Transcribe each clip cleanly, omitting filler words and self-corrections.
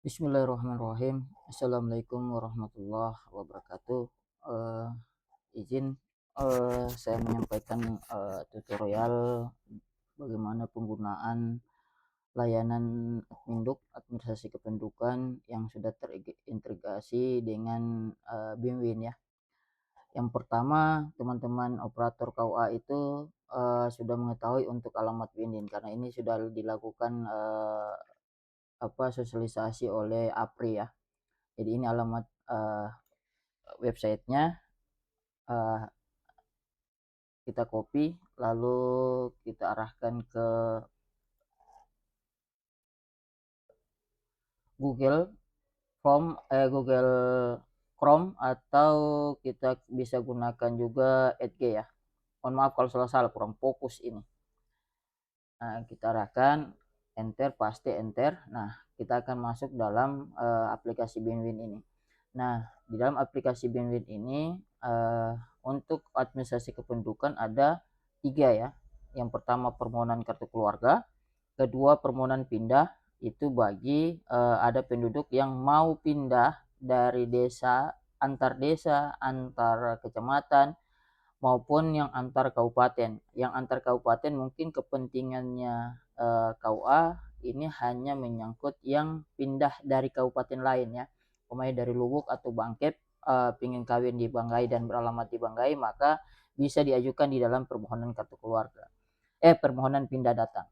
Bismillahirrahmanirrahim. Assalamualaikum warahmatullahi wabarakatuh. Eh, izin saya menyampaikan tutorial bagaimana penggunaan layanan Adminduk administrasi kependudukan yang sudah terintegrasi dengan BIMWIN ya. Yang pertama, teman-teman operator KUA itu sudah mengetahui untuk alamat BIMWIN karena ini sudah dilakukan sosialisasi oleh APRI ya. Jadi ini alamat websitenya, kita copy lalu kita arahkan ke Google Google Chrome atau kita bisa gunakan juga Edge ya. Mohon maaf kalau salah kurang fokus ini. Nah, kita arahkan enter, paste enter. Nah, kita akan masuk dalam aplikasi BIMWIN ini. Nah, di dalam aplikasi BIMWIN ini untuk administrasi kependudukan ada 3 ya. Yang pertama permohonan kartu keluarga, kedua permohonan pindah itu bagi ada penduduk yang mau pindah dari desa, antar kecamatan maupun yang antar kabupaten. Yang antar kabupaten mungkin kepentingannya KUA ini hanya menyangkut yang pindah dari kabupaten lain ya. Pemain dari Lubuk atau Bangkep ingin kawin di Banggai dan beralamat di Banggai, maka bisa diajukan di dalam permohonan kartu keluarga. Permohonan pindah datang.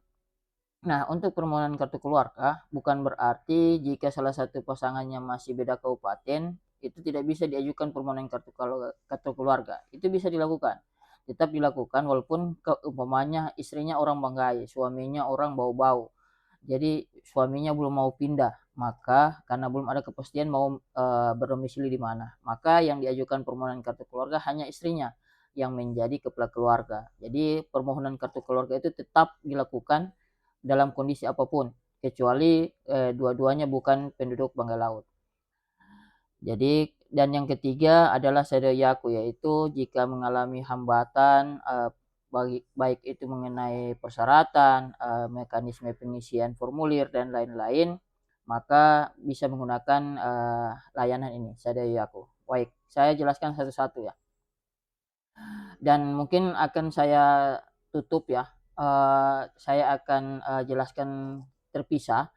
Nah, untuk permohonan kartu keluarga bukan berarti jika salah satu pasangannya masih beda kabupaten itu tidak bisa diajukan permohonan kartu keluarga. Itu bisa dilakukan. Tetap dilakukan walaupun umpamanya istrinya orang Banggai, suaminya orang Bau-Bau. Jadi suaminya belum mau pindah, maka karena belum ada kepastian mau berdomisili di mana, maka yang diajukan permohonan kartu keluarga hanya istrinya yang menjadi kepala keluarga. Jadi permohonan kartu keluarga itu tetap dilakukan dalam kondisi apapun kecuali dua-duanya bukan penduduk Banggai Laut. Jadi dan yang ketiga adalah Sedoyaku, yaitu jika mengalami hambatan baik itu mengenai persyaratan, mekanisme pengisian formulir dan lain-lain, maka bisa menggunakan layanan ini Sedoyaku. Baik, saya jelaskan satu-satu ya. Dan mungkin akan saya tutup ya. Saya akan jelaskan terpisah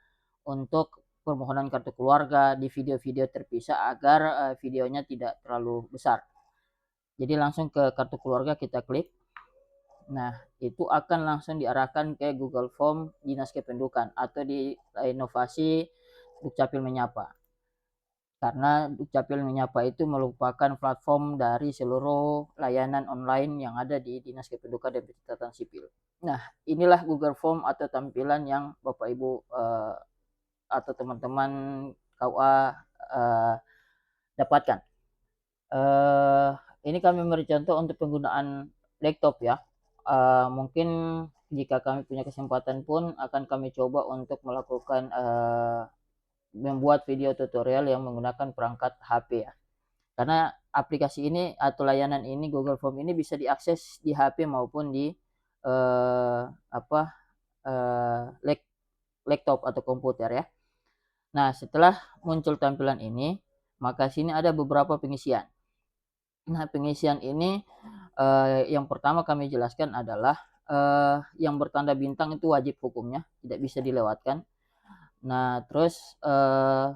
untuk permohonan kartu keluarga di video-video terpisah agar videonya tidak terlalu besar. Jadi langsung ke kartu keluarga kita klik. Nah, itu akan langsung diarahkan ke Google Form Dinas Kependudukan atau di inovasi Dukcapil Menyapa. Karena Dukcapil Menyapa itu merupakan platform dari seluruh layanan online yang ada di Dinas Kependudukan dan Pencatatan Sipil. Nah, inilah Google Form atau tampilan yang Bapak Ibu atau teman-teman KUA dapatkan. Ini kami memberi contoh untuk penggunaan laptop ya. Mungkin jika kami punya kesempatan pun akan kami coba untuk melakukan membuat video tutorial yang menggunakan perangkat HP ya. Karena aplikasi ini atau layanan ini Google Form ini bisa diakses di HP maupun di laptop atau komputer ya. Nah, setelah muncul tampilan ini, maka sini ada beberapa pengisian. Nah, pengisian ini yang pertama kami jelaskan adalah yang bertanda bintang itu wajib hukumnya, tidak bisa dilewatkan. Nah, terus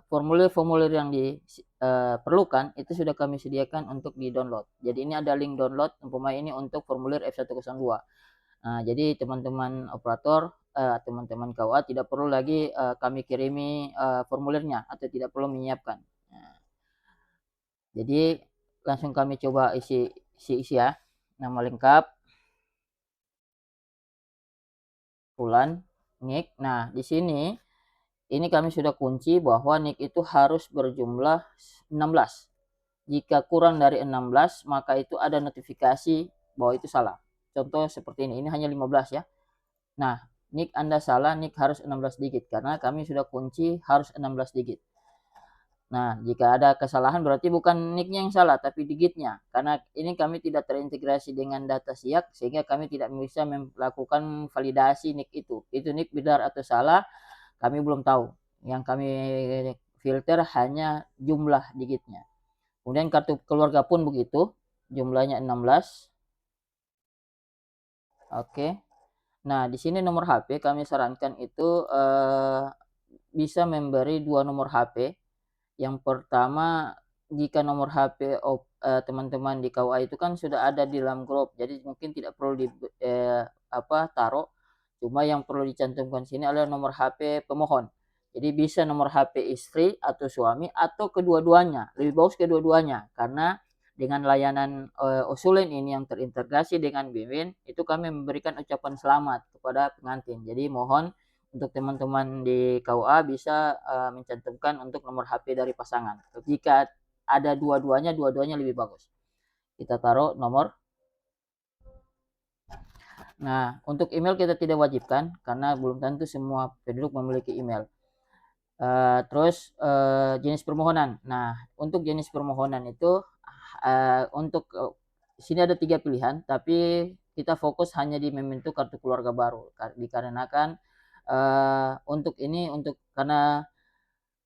formulir-formulir yang diperlukan itu sudah kami sediakan untuk di-download. Jadi ini ada link download, umpamanya ini untuk formulir F102. Nah, jadi teman-teman operator, teman-teman KUA tidak perlu lagi kami kirimi formulirnya atau tidak perlu menyiapkan. Nah, jadi langsung kami coba isi ya. Nama lengkap, bulan, NIK. Nah, di sini ini kami sudah kunci bahwa NIK itu harus berjumlah 16. Jika kurang dari 16, maka itu ada notifikasi bahwa itu salah. Contoh seperti ini hanya 15 ya. Nah, NIK Anda salah, NIK harus 16 digit karena kami sudah kunci harus 16 digit. Nah, jika ada kesalahan berarti bukan NIK-nya yang salah tapi digitnya. Karena ini kami tidak terintegrasi dengan data SIAK sehingga kami tidak bisa melakukan validasi NIK itu. Itu NIK benar atau salah kami belum tahu. Yang kami filter hanya jumlah digitnya. Kemudian kartu keluarga pun begitu, jumlahnya 16. Oke. Nah, di sini nomor HP kami sarankan itu bisa memberi 2 nomor HP. Yang pertama, jika nomor HP teman-teman di KUA itu kan sudah ada di dalam grup, jadi mungkin tidak perlu taruh, cuma yang perlu dicantumkan sini adalah nomor HP pemohon. Jadi bisa nomor HP istri atau suami atau kedua-duanya, lebih bagus kedua-duanya, karena dengan layanan Osulen ini yang terintegrasi dengan BIMWIN, itu kami memberikan ucapan selamat kepada pengantin. Jadi mohon untuk teman-teman di KUA bisa mencantumkan untuk nomor HP dari pasangan. Jika ada dua-duanya lebih bagus. Kita taruh nomor. Nah, untuk email kita tidak wajibkan karena belum tentu semua penduduk memiliki email. Terus jenis permohonan. Nah, untuk jenis permohonan itu untuk sini ada 3 pilihan, tapi kita fokus hanya di membentuk kartu keluarga baru. Dikarenakan karena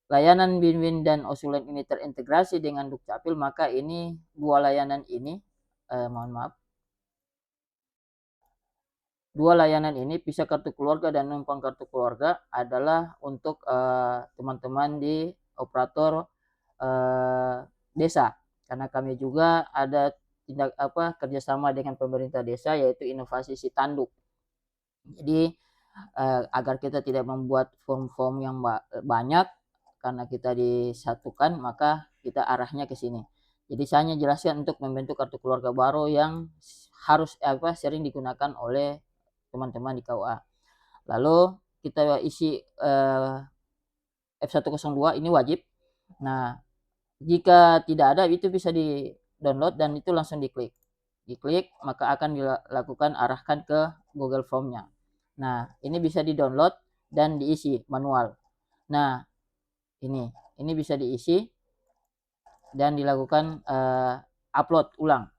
layanan BIMWIN dan Osulen ini terintegrasi dengan Dukcapil, maka ini dua layanan ini dua layanan ini, pisah kartu keluarga dan numpang kartu keluarga, adalah untuk teman-teman di operator desa, karena kami juga ada kerjasama dengan pemerintah desa, yaitu inovasi Sitanduk. Jadi agar kita tidak membuat form-form yang banyak karena kita disatukan, maka kita arahnya ke sini. Jadi saya hanya jelaskan untuk membentuk kartu keluarga baru yang harus sering digunakan oleh teman-teman di KUA. Lalu kita isi F102 ini wajib. Nah, jika tidak ada itu bisa di download dan itu langsung diklik. Diklik maka akan dilakukan arahkan ke Google Form-nya. Nah, ini bisa di download dan diisi manual. Nah, ini bisa diisi dan dilakukan upload ulang.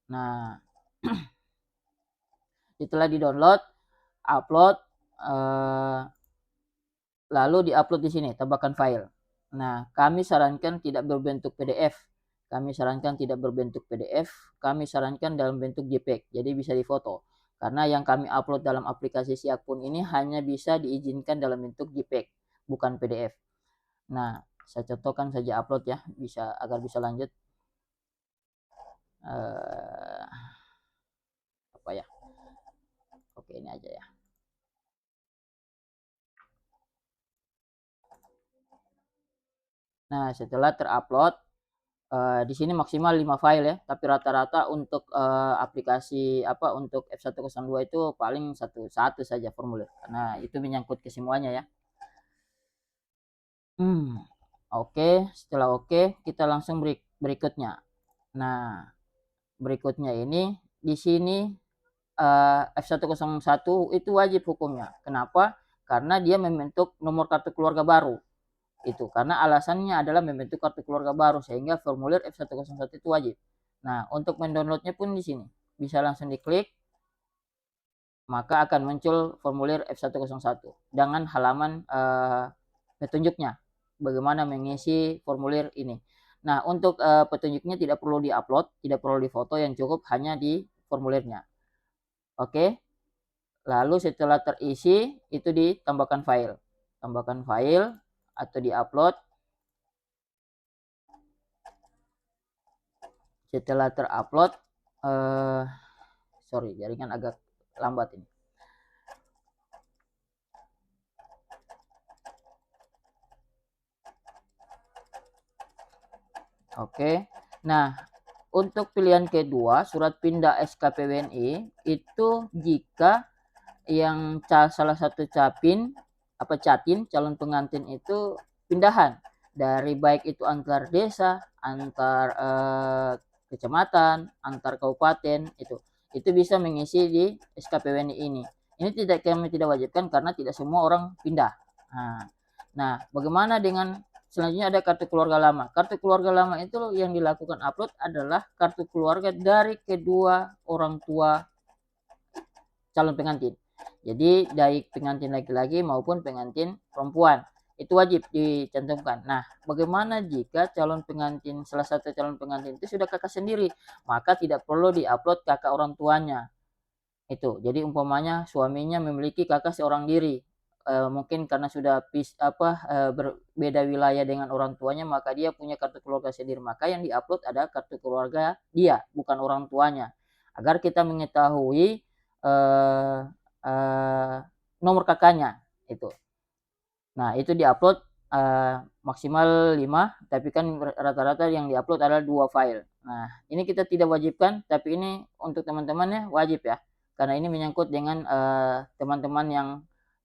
Nah, setelah di download, upload, lalu di-upload di sini, tambahkan file. Nah, kami sarankan tidak berbentuk PDF. Kami sarankan dalam bentuk JPEG, jadi bisa difoto. Karena yang kami upload dalam aplikasi Siakpun ini hanya bisa diizinkan dalam bentuk JPEG, bukan PDF. Nah, saya contohkan saja upload ya, agar bisa lanjut. Oke, ini aja ya. Nah, setelah terupload, di sini maksimal 5 file ya, tapi rata-rata untuk aplikasi untuk F102 itu paling satu saja formulir, karena itu menyangkut ke semuanya ya. Oke, setelah oke, kita langsung berikutnya. Nah, berikutnya ini di sini F101 itu wajib hukumnya. Kenapa? Karena dia membentuk nomor kartu keluarga baru. Itu karena alasannya adalah membentuk kartu keluarga baru, sehingga formulir F101 itu wajib. Nah, untuk mendownloadnya pun di sini bisa langsung diklik, maka akan muncul formulir F101 dengan halaman petunjuknya bagaimana mengisi formulir ini. Nah, untuk petunjuknya tidak perlu diupload, tidak perlu difoto, yang cukup hanya di formulirnya. Oke. Lalu setelah terisi itu ditambahkan file. Tambahkan file atau diupload. Setelah terupload, jaringan agak lambat ini. Oke. Nah, untuk pilihan kedua, surat pindah SKPWNI itu jika yang salah satu catin calon pengantin itu pindahan dari baik itu antar desa, antar kecamatan, antar kabupaten, itu bisa mengisi di SKPWNI ini. Ini kami tidak wajibkan karena tidak semua orang pindah. Nah, bagaimana dengan selanjutnya ada kartu keluarga lama. Kartu keluarga lama itu yang dilakukan upload adalah kartu keluarga dari kedua orang tua calon pengantin. Jadi dari pengantin laki-laki maupun pengantin perempuan. itu wajib dicantumkan. Nah, bagaimana jika salah satu calon pengantin itu sudah kakak sendiri? Maka tidak perlu diupload kakak orang tuanya. Itu. Jadi umpamanya suaminya memiliki kakak seorang diri, mungkin karena sudah berbeda wilayah dengan orang tuanya, maka dia punya kartu keluarga sendiri. Maka yang diupload ada kartu keluarga dia, bukan orang tuanya. Agar kita mengetahui eh, eh, nomor kakaknya itu. Nah, itu diupload maksimal 5, tapi kan rata-rata yang diupload adalah 2 file. Nah, ini kita tidak wajibkan, tapi ini untuk teman-temannya wajib ya. Karena ini menyangkut dengan teman-teman yang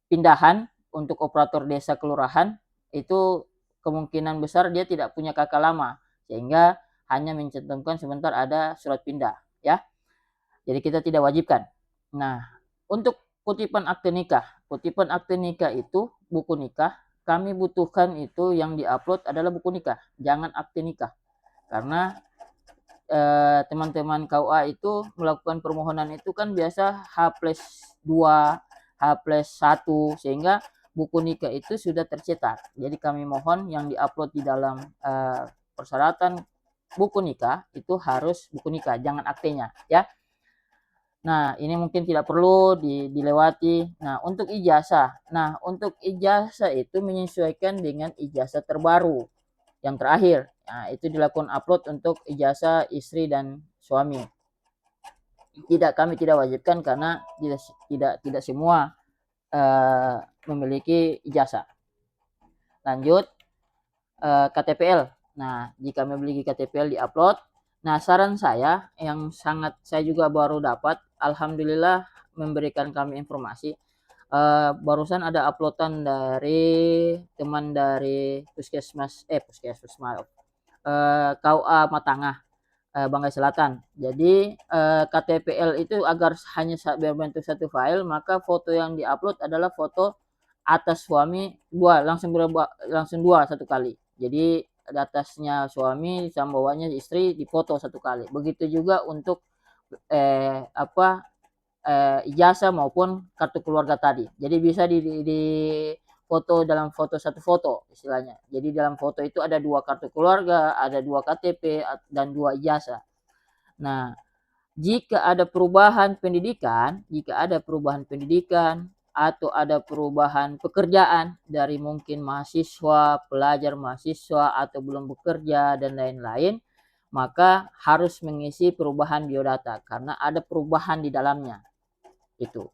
pindahan untuk operator desa kelurahan, itu kemungkinan besar dia tidak punya kakak lama, sehingga hanya mencantumkan sebentar ada surat pindah ya. Jadi kita tidak wajibkan. Nah, untuk kutipan akte nikah itu buku nikah, kami butuhkan itu yang diupload adalah buku nikah, jangan akte nikah. Karena teman-teman KUA itu melakukan permohonan itu kan biasa H+2, H+1, sehingga buku nikah itu sudah tercetak. Jadi kami mohon yang diupload di dalam persyaratan buku nikah itu harus buku nikah, jangan aktenya ya. Nah, ini mungkin tidak perlu dilewati. Nah, untuk ijazah itu menyesuaikan dengan ijazah terbaru yang terakhir. Nah, itu dilakukan upload untuk ijazah istri dan suami. Kami tidak wajibkan karena tidak semua memiliki ijazah. Lanjut, KTPL. Nah, jika memiliki KTPL diupload. Nah, saran saya yang saya juga baru dapat, alhamdulillah memberikan kami informasi. Barusan ada uploadan dari teman dari KUA Matangah, Banggai Selatan. Jadi KTPL itu agar hanya berbentuk satu file, maka foto yang diupload adalah foto atas suami langsung dua satu kali. Jadi di atasnya suami sama bawahnya istri dipoto satu kali. Begitu juga untuk ijazah maupun kartu keluarga tadi. Jadi bisa di foto dalam foto satu foto istilahnya. Jadi dalam foto itu ada 2 kartu keluarga, ada 2 KTP dan 2 ijazah. Nah, jika ada perubahan pendidikan atau ada perubahan pekerjaan dari mungkin pelajar mahasiswa atau belum bekerja dan lain-lain, maka harus mengisi perubahan biodata karena ada perubahan di dalamnya. Itu.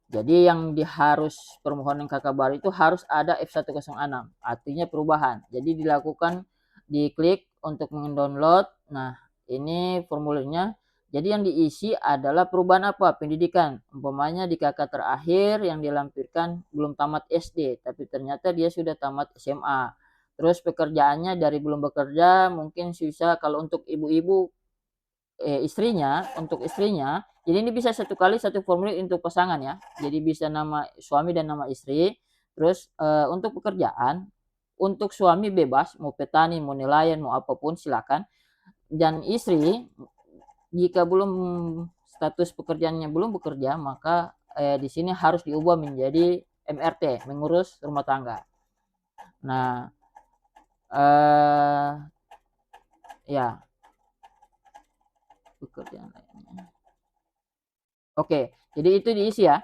Jadi yang harus permohonan kakak baru itu harus ada F106, artinya perubahan. Jadi diklik untuk mendownload. Nah, ini formulirnya. Jadi yang diisi adalah perubahan apa? Pendidikan. Umpamanya di kakak terakhir yang dilampirkan belum tamat SD, tapi ternyata dia sudah tamat SMA. Terus pekerjaannya dari belum bekerja mungkin bisa kalau untuk ibu-ibu untuk istrinya, jadi ini bisa satu kali satu formulir untuk pasangan ya. Jadi bisa nama suami dan nama istri. Terus untuk pekerjaan, untuk suami bebas mau petani, mau nelayan, mau apapun silakan. Dan istri jika belum status pekerjaannya belum bekerja, maka di sini harus diubah menjadi MRT, mengurus rumah tangga. Nah, ya pekerjaan lainnya. Oke, jadi itu diisi ya.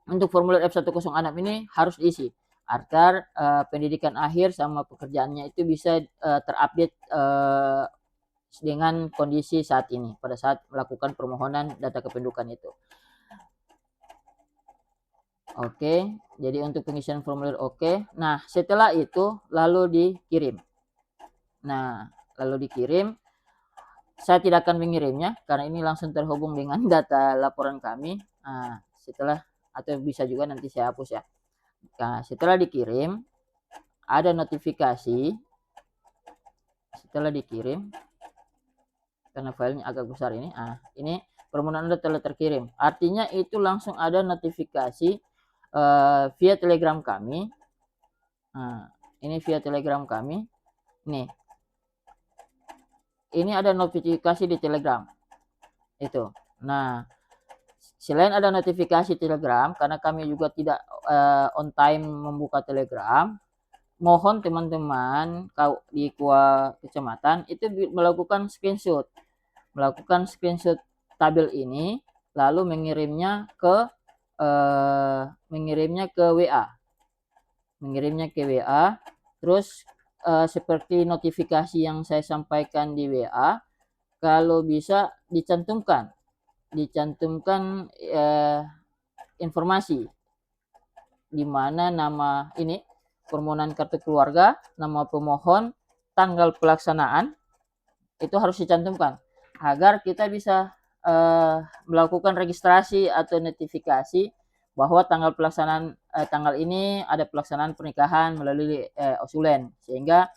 Untuk formulir F106 ini harus diisi agar pendidikan akhir sama pekerjaannya itu bisa terupdate dengan kondisi saat ini pada saat melakukan permohonan data kependudukan itu. Oke, jadi untuk pengisian formulir oke. Nah, setelah itu lalu dikirim. Nah, lalu dikirim. Saya tidak akan mengirimnya karena ini langsung terhubung dengan data laporan kami. Nah, atau bisa juga nanti saya hapus ya. Nah, setelah dikirim ada notifikasi. Setelah dikirim, karena filenya agak besar ini, ini permohonan Anda telah terkirim. Artinya itu langsung ada notifikasi via Telegram kami. Nah, ini via Telegram kami. Nih, ini ada notifikasi di Telegram. Itu. Nah, selain ada notifikasi Telegram, karena kami juga tidak on time membuka Telegram, mohon teman-teman kau di KUA kecamatan itu melakukan screenshot tabel ini, lalu mengirimnya ke WA, terus seperti notifikasi yang saya sampaikan di WA, kalau bisa dicantumkan informasi di mana nama ini permohonan kartu keluarga, nama pemohon, tanggal pelaksanaan itu harus dicantumkan agar kita bisa melakukan registrasi atau notifikasi bahwa tanggal ini ada pelaksanaan pernikahan melalui Osulen, sehingga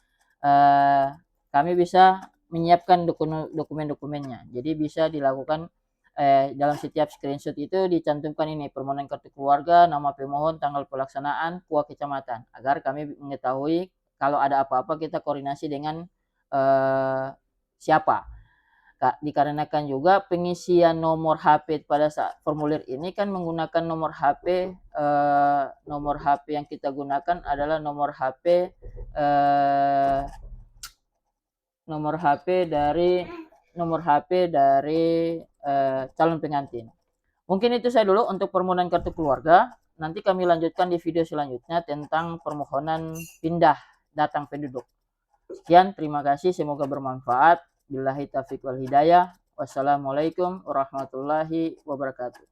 kami bisa menyiapkan dokumen-dokumennya. Jadi bisa dilakukan dalam setiap screenshot itu dicantumkan ini permohonan kartu keluarga, nama pemohon, tanggal pelaksanaan, KUA kecamatan, agar kami mengetahui kalau ada apa-apa kita koordinasi dengan siapa. Dikarenakan juga pengisian nomor HP pada saat formulir ini kan menggunakan nomor HP yang kita gunakan adalah nomor HP dari calon pengantin. Mungkin itu saya dulu untuk permohonan kartu keluarga. Nanti kami lanjutkan di video selanjutnya tentang permohonan pindah datang penduduk. Sekian, terima kasih, semoga bermanfaat. Billahi taufiq wal hidayah. Wassalamualaikum warahmatullahi wabarakatuh.